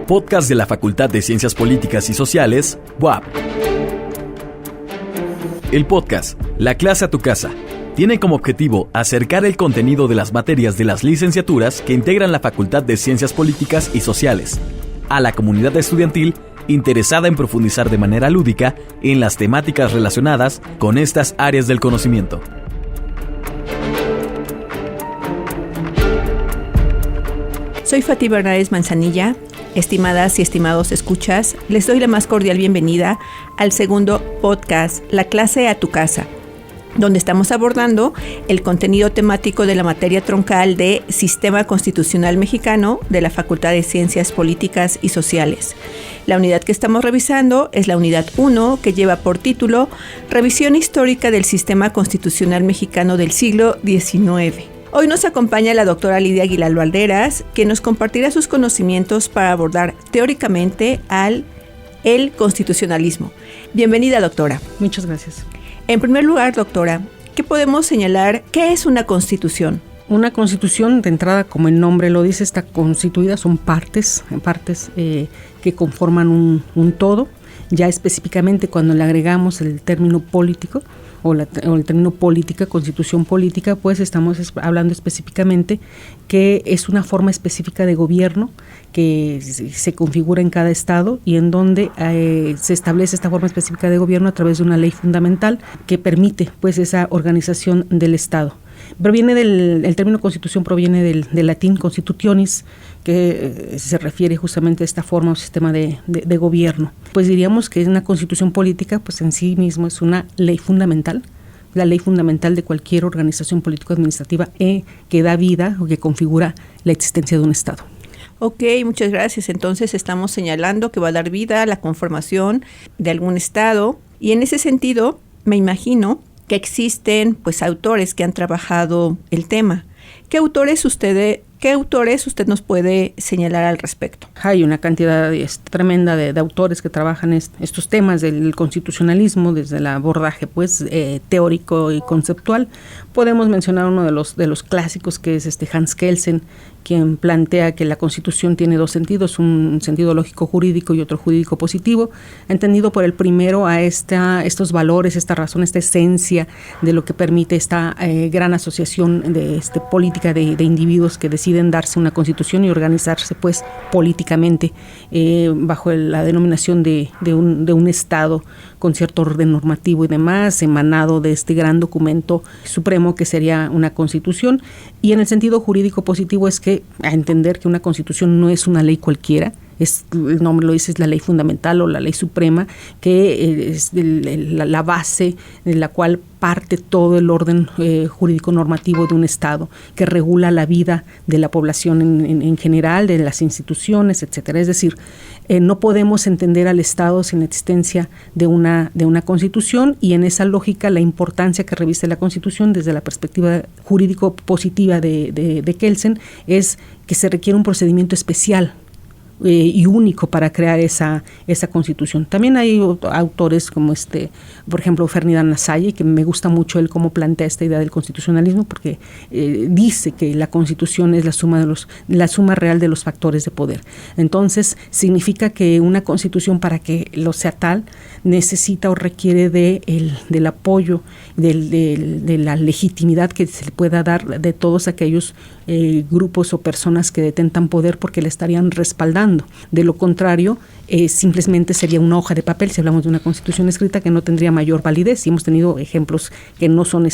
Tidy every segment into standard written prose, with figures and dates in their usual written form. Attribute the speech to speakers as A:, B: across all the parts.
A: podcast de la Facultad de Ciencias Políticas y Sociales, UAP. El podcast, La clase a tu casa, tiene como objetivo acercar el contenido de las materias de las licenciaturas que integran la Facultad de Ciencias Políticas y Sociales a la comunidad estudiantil interesada en profundizar de manera lúdica en las temáticas relacionadas con estas áreas del conocimiento.
B: Soy Fati Bernales Manzanilla. Estimadas y estimados escuchas, les doy la más cordial bienvenida al segundo podcast, La clase a tu casa, donde estamos abordando el contenido temático de la materia troncal de Sistema Constitucional Mexicano de la Facultad de Ciencias Políticas y Sociales. La unidad que estamos revisando es la unidad 1, que lleva por título Revisión histórica del Sistema Constitucional Mexicano del siglo XIX. Hoy nos acompaña la doctora Lidia Aguilar Valderas, que nos compartirá sus conocimientos para abordar teóricamente el constitucionalismo. Bienvenida, doctora.
C: Muchas gracias.
B: En primer lugar, doctora, ¿qué podemos señalar? ¿Qué es una constitución?
C: Una constitución, de entrada, como el nombre lo dice, está constituida, son partes que conforman un todo. Ya específicamente cuando le agregamos el término político o el término política, constitución política, pues estamos hablando específicamente que es una forma específica de gobierno que se configura en cada estado y en donde se establece esta forma específica de gobierno a través de una ley fundamental que permite pues esa organización del estado. El término constitución proviene del latín constitutionis, que se refiere justamente a esta forma o sistema de gobierno. Pues diríamos que una constitución política pues en sí mismo es una ley fundamental, la ley fundamental de cualquier organización político-administrativa que da vida o que configura la existencia de un estado.
B: Ok, muchas gracias. Entonces estamos señalando que va a dar vida a la conformación de algún estado y en ese sentido me imagino que existen pues autores que han trabajado el tema. ¿Qué autores usted nos puede señalar al respecto?
C: Hay una cantidad tremenda de autores que trabajan estos temas del constitucionalismo desde el abordaje pues teórico y conceptual. Podemos mencionar uno de los clásicos que es Hans Kelsen, quien plantea que la Constitución tiene dos sentidos, un sentido lógico jurídico y otro jurídico positivo, entendido por el primero a estos valores, esta razón, esta esencia de lo que permite esta gran asociación de política de individuos que deciden darse una Constitución y organizarse pues políticamente bajo la denominación de un Estado con cierto orden normativo y demás, emanado de este gran documento supremo que sería una Constitución. Y en el sentido jurídico positivo es que a entender que una Constitución no es una ley cualquiera, el nombre lo dice, es la ley fundamental o la ley suprema, que es la base de la cual parte todo el orden jurídico normativo de un Estado, que regula la vida de la población en general, de las instituciones, etcétera. Es decir, no podemos entender al Estado sin la existencia de una Constitución, y en esa lógica la importancia que reviste la Constitución desde la perspectiva jurídico positiva de Kelsen es que se requiere un procedimiento especial y único para crear esa Constitución. También hay autores como por ejemplo, Ferdinand Lassalle, que me gusta mucho él cómo plantea esta idea del constitucionalismo, porque dice que la Constitución es la suma real de los factores de poder. Entonces, significa que una Constitución, para que lo sea tal, necesita o requiere del apoyo, de la legitimidad que se le pueda dar de todos aquellos grupos o personas que detentan poder, porque le estarían respaldando. De lo contrario, simplemente sería una hoja de papel si hablamos de una Constitución escrita que no tendría mayor validez, y hemos tenido ejemplos que no son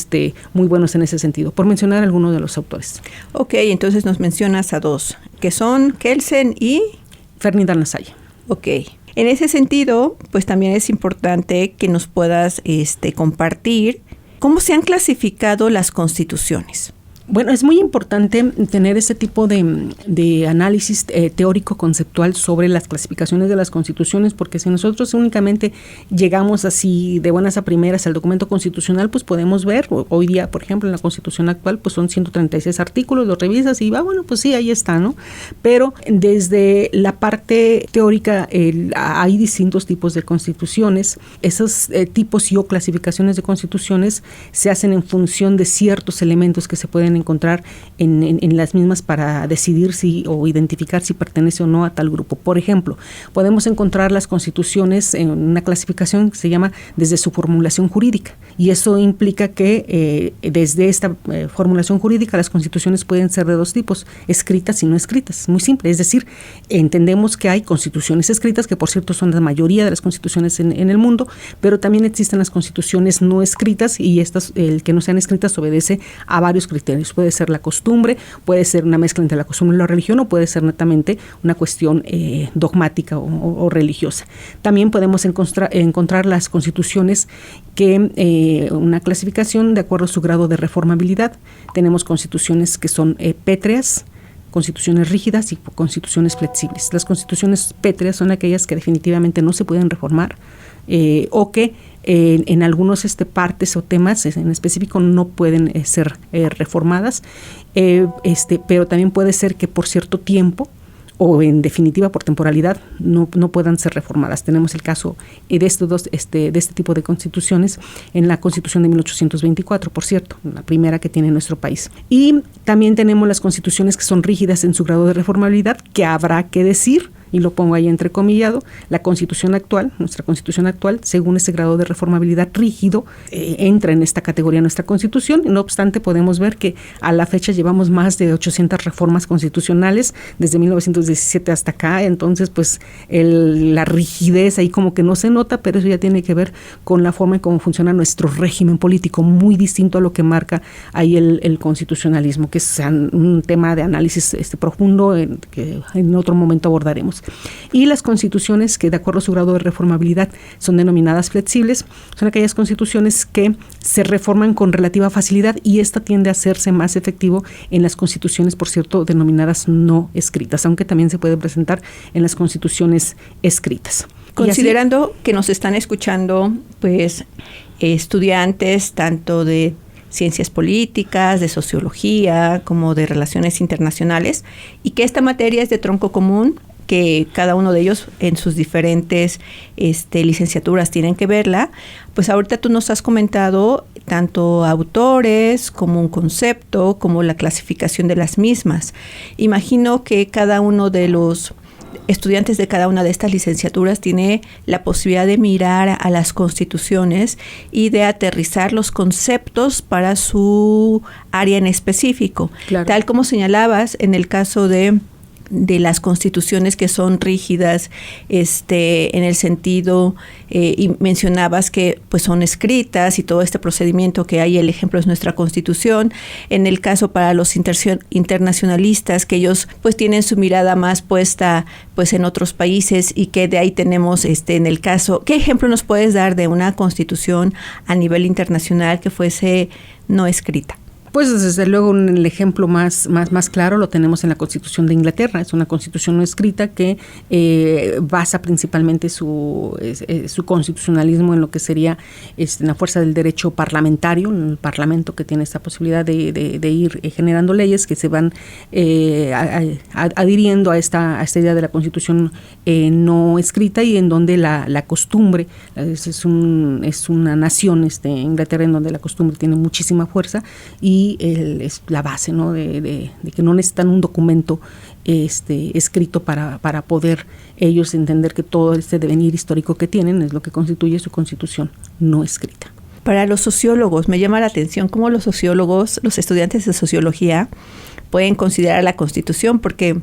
C: muy buenos en ese sentido, por mencionar algunos de los autores.
B: Ok, entonces nos mencionas a dos, que son Kelsen y
C: Ferdinand Lassalle.
B: Ok. En ese sentido, pues también es importante que nos puedas compartir cómo se han clasificado las constituciones.
C: Bueno, es muy importante tener ese tipo de análisis teórico-conceptual sobre las clasificaciones de las constituciones, porque si nosotros únicamente llegamos así de buenas a primeras al documento constitucional, pues podemos ver, hoy día, por ejemplo, en la Constitución actual, pues son 136 artículos, los revisas y bueno, pues sí, ahí está, ¿no? Pero desde la parte teórica hay distintos tipos de constituciones. Esos tipos y o clasificaciones de constituciones se hacen en función de ciertos elementos que se pueden pueden encontrar en las mismas para decidir si o identificar si pertenece o no a tal grupo. Por ejemplo, podemos encontrar las constituciones en una clasificación que se llama desde su formulación jurídica, y eso implica que desde esta formulación jurídica las constituciones pueden ser de dos tipos, escritas y no escritas. Muy simple, es decir, entendemos que hay constituciones escritas, que por cierto son la mayoría de las constituciones en el mundo, pero también existen las constituciones no escritas, y estas, el que no sean escritas, obedece a varios criterios. Puede ser la costumbre, puede ser una mezcla entre la costumbre y la religión, o puede ser netamente una cuestión dogmática o religiosa. También podemos encontrar las constituciones que una clasificación de acuerdo a su grado de reformabilidad. Tenemos constituciones que son pétreas, constituciones rígidas y constituciones flexibles. Las constituciones pétreas son aquellas que definitivamente no se pueden reformar, o que en algunos partes o temas en específico no pueden ser reformadas, pero también puede ser que por cierto tiempo o en definitiva por temporalidad no puedan ser reformadas. Tenemos el caso de este tipo de constituciones en la Constitución de 1824, por cierto, la primera que tiene nuestro país. Y también tenemos las constituciones que son rígidas en su grado de reformabilidad, que habrá que decir, y lo pongo ahí entrecomillado, la Constitución actual, nuestra Constitución actual, según ese grado de reformabilidad rígido, entra en esta categoría nuestra Constitución. No obstante, podemos ver que a la fecha llevamos más de 800 reformas constitucionales desde 1917 hasta acá. Entonces, pues la rigidez ahí como que no se nota, pero eso ya tiene que ver con la forma en cómo funciona nuestro régimen político, muy distinto a lo que marca ahí el constitucionalismo, que es un tema de análisis profundo que en otro momento abordaremos. Y las constituciones que de acuerdo a su grado de reformabilidad son denominadas flexibles, son aquellas constituciones que se reforman con relativa facilidad, y esta tiende a hacerse más efectivo en las constituciones, por cierto, denominadas no escritas, aunque también se puede presentar en las constituciones escritas.
B: Considerando que nos están escuchando pues estudiantes tanto de ciencias políticas, de sociología, como de relaciones internacionales, y que esta materia es de tronco común, que cada uno de ellos en sus diferentes licenciaturas tienen que verla, pues ahorita tú nos has comentado tanto autores como un concepto, como la clasificación de las mismas. Imagino que cada uno de los estudiantes de cada una de estas licenciaturas tiene la posibilidad de mirar a las constituciones y de aterrizar los conceptos para su área en específico. Claro. Tal como señalabas en el caso de las constituciones que son rígidas, en el sentido, y mencionabas que pues son escritas y todo este procedimiento que hay, el ejemplo es nuestra Constitución. En el caso para los internacionalistas, que ellos pues tienen su mirada más puesta pues en otros países, y que de ahí tenemos en el caso, ¿qué ejemplo nos puedes dar de una Constitución a nivel internacional que fuese no escrita?
C: Pues desde luego el ejemplo más claro lo tenemos en la Constitución de Inglaterra. Es una constitución no escrita que basa principalmente su constitucionalismo en lo que sería la fuerza del derecho parlamentario, en el Parlamento, que tiene esta posibilidad de ir generando leyes que se van adhiriendo a esta idea de la Constitución no escrita, y en donde la costumbre es una nación, Inglaterra, en donde la costumbre tiene muchísima fuerza, y es la base, ¿no? de que no necesitan un documento escrito para poder ellos entender que todo este devenir histórico que tienen es lo que constituye su constitución no escrita.
B: Para los sociólogos, me llama la atención cómo los sociólogos, los estudiantes de sociología, pueden considerar la Constitución, porque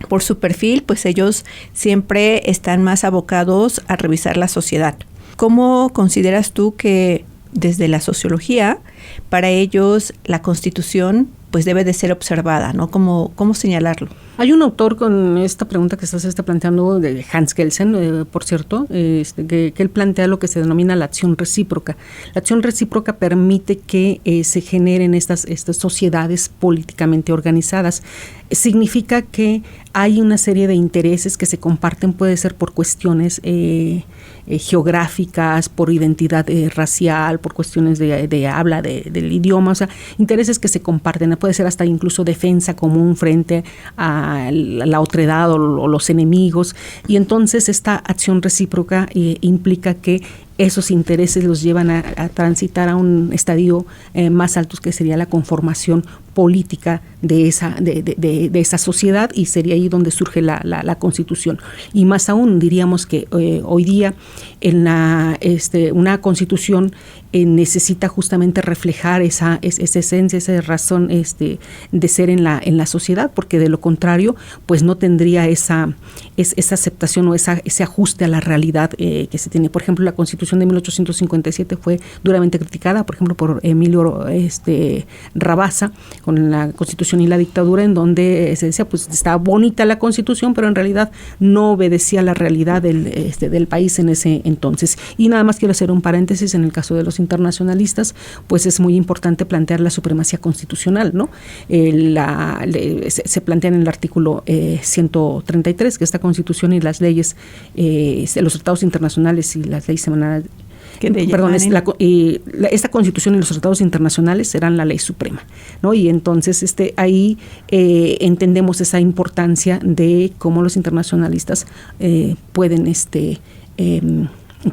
B: por su perfil, pues ellos siempre están más abocados a revisar la sociedad. ¿Cómo consideras tú que desde la sociología, para ellos la Constitución pues debe de ser observada, ¿no? ¿Cómo señalarlo?
C: Hay un autor con esta pregunta que estás planteando, de Hans Kelsen, por cierto, que él plantea lo que se denomina la acción recíproca. La acción recíproca permite que se generen estas sociedades políticamente organizadas. Significa que hay una serie de intereses que se comparten, puede ser por cuestiones geográficas, por identidad racial, por cuestiones de habla del idioma, o sea, intereses que se comparten. Puede ser hasta incluso defensa común frente a la otredad o los enemigos, y entonces esta acción recíproca implica que esos intereses los llevan a transitar a un estadio más alto, que sería la conformación política de esa sociedad, y sería ahí donde surge la Constitución. Y más aún diríamos que hoy día una Constitución necesita justamente reflejar esa esencia, esa razón de ser en la sociedad, porque de lo contrario pues no tendría esa aceptación o ese ajuste a la realidad que se tiene. Por ejemplo, la Constitución de 1857 fue duramente criticada, por ejemplo, por Emilio Rabasa, con la Constitución y la dictadura, en donde se decía, pues está bonita la Constitución, pero en realidad no obedecía a la realidad del país en ese entonces. Y nada más quiero hacer un paréntesis: en el caso de los internacionalistas, pues es muy importante plantear la supremacía constitucional, ¿no? Se plantea en el artículo 133 que esta Constitución y las leyes, los tratados internacionales y las leyes semanales, esta Constitución y los tratados internacionales serán la ley suprema, ¿no? Y entonces ahí entendemos esa importancia de cómo los internacionalistas pueden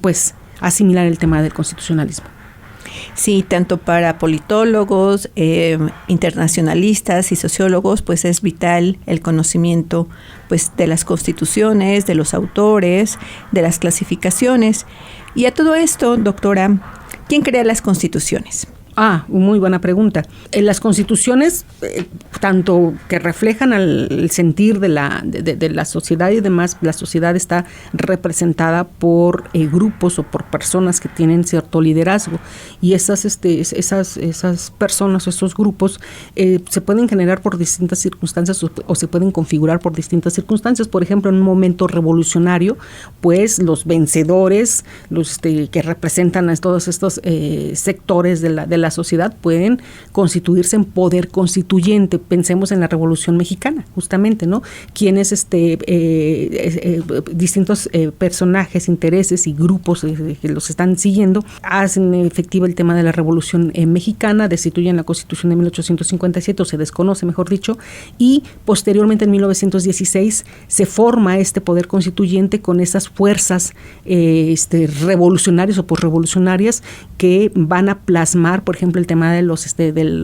C: pues asimilar el tema del constitucionalismo.
B: Sí, tanto para politólogos, internacionalistas y sociólogos, pues es vital el conocimiento pues de las constituciones, de los autores, de las clasificaciones. Y a todo esto, doctora, ¿quién crea las constituciones?
C: Muy buena pregunta. Las constituciones, tanto que reflejan el sentir de la sociedad y demás, la sociedad está representada por grupos o por personas que tienen cierto liderazgo, y esas personas o esos grupos se pueden generar por distintas circunstancias o se pueden configurar por distintas circunstancias. Por ejemplo, en un momento revolucionario, pues los vencedores, los que representan a todos estos sectores de la sociedad, pueden constituirse en poder constituyente. Pensemos en la Revolución Mexicana, justamente, ¿no? Quienes distintos personajes, intereses y grupos que los están siguiendo hacen efectivo el tema de la Revolución Mexicana, destituyen la Constitución de 1857, o se desconoce, mejor dicho, y posteriormente en 1916 se forma este poder constituyente con esas fuerzas revolucionarias o posrevolucionarias que van a plasmar, por ejemplo, el tema de los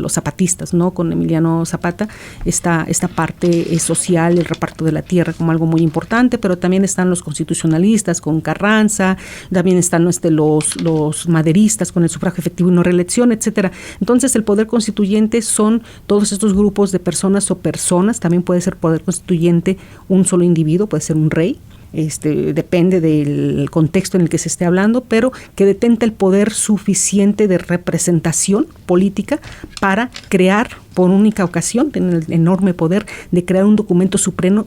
C: zapatistas, ¿no? Con Emiliano Zapata, esta parte social, el reparto de la tierra como algo muy importante, pero también están los constitucionalistas con Carranza, también están los maderistas con el sufragio efectivo y no reelección, etcétera. Entonces, el poder constituyente son todos estos grupos de personas o personas. También puede ser poder constituyente un solo individuo, puede ser un rey. Depende del contexto en el que se esté hablando, pero que detenta el poder suficiente de representación política para crear por única ocasión, tiene el enorme poder de crear un documento supremo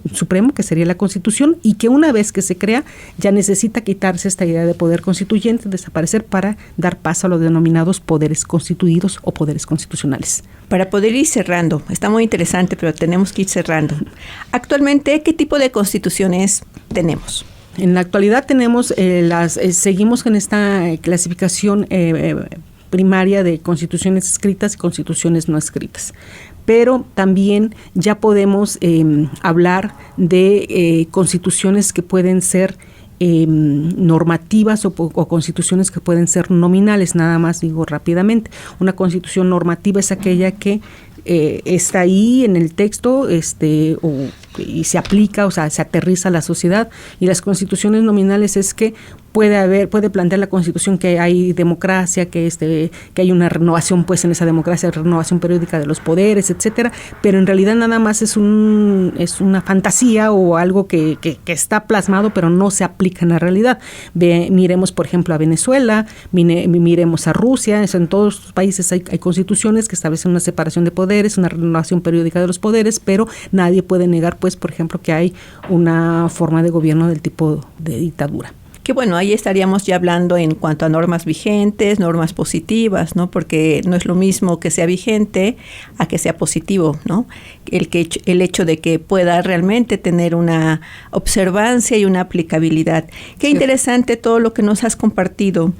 C: que sería la Constitución, y que una vez que se crea ya necesita quitarse esta idea de poder constituyente, desaparecer, para dar paso a los denominados poderes constituidos o poderes constitucionales.
B: Para poder ir cerrando, está muy interesante, pero tenemos que ir cerrando. Actualmente, ¿qué tipo de constituciones tenemos?
C: En la actualidad tenemos seguimos en esta clasificación primaria de constituciones escritas y constituciones no escritas. Pero también ya podemos hablar de constituciones que pueden ser normativas o constituciones que pueden ser nominales. Nada más digo rápidamente, una constitución normativa es aquella que está ahí en el texto y se aplica, o sea, se aterriza a la sociedad, y las constituciones nominales es que puede plantear la Constitución que hay democracia, que hay una renovación, pues en esa democracia, renovación periódica de los poderes, etcétera, pero en realidad nada más es una fantasía o algo que está plasmado, pero no se aplica en la realidad. Miremos, por ejemplo, a Venezuela, miremos a Rusia. En todos los países hay constituciones que establecen una separación de poderes, una renovación periódica de los poderes, pero nadie puede negar, pues, por ejemplo, que hay una forma de gobierno del tipo de dictadura.
B: Que bueno, ahí estaríamos ya hablando en cuanto a normas vigentes, normas positivas, ¿no? Porque no es lo mismo que sea vigente a que sea positivo, ¿no? El hecho de que pueda realmente tener una observancia y una aplicabilidad. Qué interesante todo lo que nos has compartido.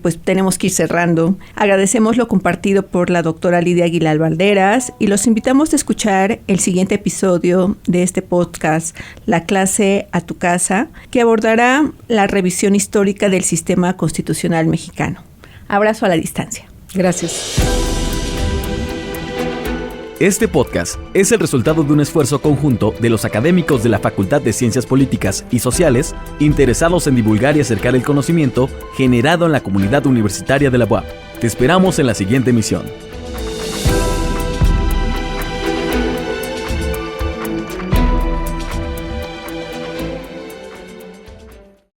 B: Pues tenemos que ir cerrando. Agradecemos lo compartido por la doctora Lidia Aguilar Valderas y los invitamos a escuchar el siguiente episodio de este podcast, La clase a tu casa, que abordará la revisión histórica del sistema constitucional mexicano. Abrazo a la distancia.
C: Gracias.
A: Este podcast es el resultado de un esfuerzo conjunto de los académicos de la Facultad de Ciencias Políticas y Sociales interesados en divulgar y acercar el conocimiento generado en la comunidad universitaria de la UAP. Te esperamos en la siguiente emisión.